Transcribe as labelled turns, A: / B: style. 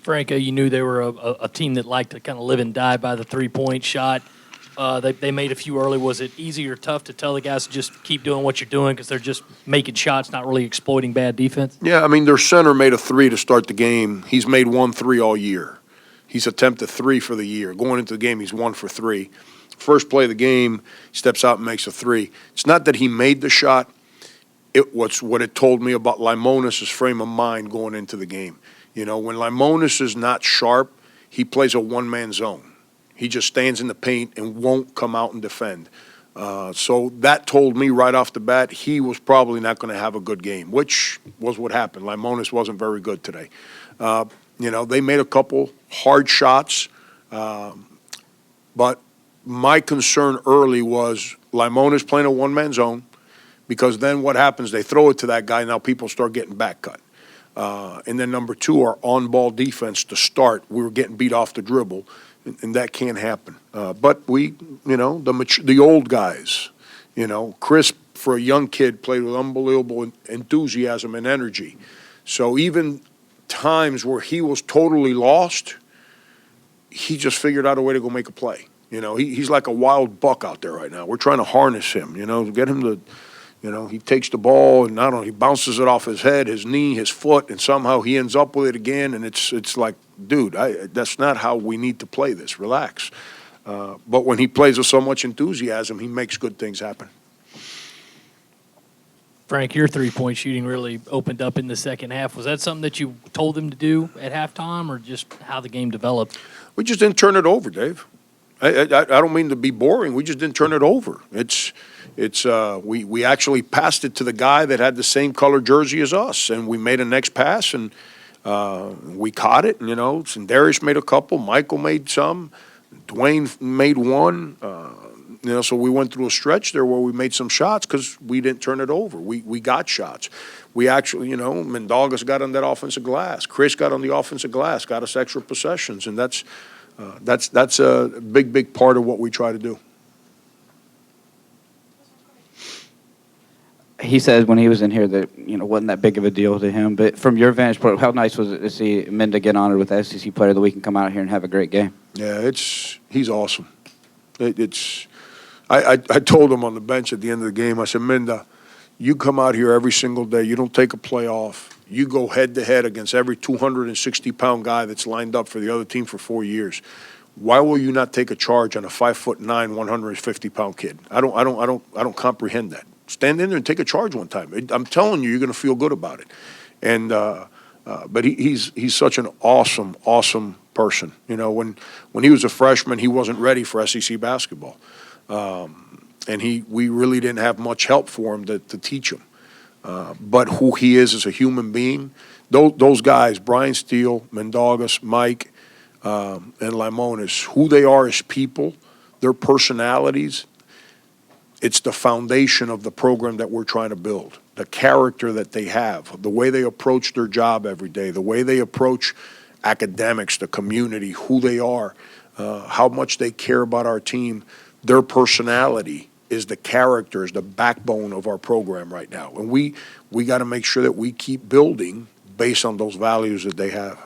A: Franco, you knew they were a team that liked to kind of live and die by the three-point shot. They made a few early. Was it easy or tough to tell the guys to just keep doing what you're doing because they're just making shots, not really exploiting bad defense?
B: Yeah, I mean, their center made a three to start the game. He's made 1 3 all year. He's attempted 3 for the year. Going into the game, he's 1 for 3. First play of the game, he steps out and makes a 3. It's not that he made the shot. It was what it told me about Limonis' frame of mind going into the game. You know, when Limonis is not sharp, he plays a one-man zone. He just stands in the paint and won't come out and defend. So that told me right off the bat he was probably not going to have a good game, which was what happened. Limonis wasn't very good today. You know, they made a couple hard shots, but my concern early was Limonis playing a one-man zone, because then what happens, they throw it to that guy, now people start getting back cut. And then number two, our on-ball defense to start, we were getting beat off the dribble, and that can't happen. But we, you know, the old guys, you know, Chris, for a young kid, played with unbelievable enthusiasm and energy. So even times where he was totally lost, he just figured out a way to go make a play. You know, he's like a wild buck out there right now. We're trying to harness him, you know, get him to, you know, he takes the ball and not only he bounces it off his head, his knee, his foot, and somehow he ends up with it again. And it's like, dude, that's not how we need to play this. Relax. But when he plays with so much enthusiasm, he makes good things happen.
A: Frank, your three-point shooting really opened up in the second half. Was that something that you told them to do at halftime, or just how the game developed?
B: We just didn't turn it over, Dave. I don't mean to be boring. We just didn't turn it over. We actually passed it to the guy that had the same color jersey as us, and we made a next pass, and we caught it. And, you know, Darius made a couple, Michael made some, Dwayne made one. You know, so we went through a stretch there where we made some shots because we didn't turn it over. We got shots. We actually, you know, Mendogas got on that offensive glass. Chris got on the offensive glass, got us extra possessions, and that's a big part of what we try to do.
C: He said when he was in here that, you know, wasn't that big of a deal to him. But from your vantage point, how nice was it to see Menda get honored with the SEC Player of the Week and come out here and have a great game?
B: Yeah, he's awesome. I told him on the bench at the end of the game, I said, Menda, you come out here every single day. You don't take a play off. You go head-to-head against every 260-pound guy that's lined up for the other team for 4 years. Why will you not take a charge on a 5'9", 150-pound kid? I don't comprehend that. Stand in there and take a charge one time. I'm telling you, you're going to feel good about it. And but he's such an awesome person. You know, when he was a freshman, he wasn't ready for SEC basketball, and we really didn't have much help for him to teach him. But who he is as a human being, those guys, Brian Steele, Mendogas, Mike, and Limonis, who they are as people, their personalities, it's the foundation of the program that we're trying to build. The character that they have, the way they approach their job every day, the way they approach academics, the community, who they are, how much they care about our team, their personality is the character, is the backbone of our program right now. And we got to make sure that we keep building based on those values that they have.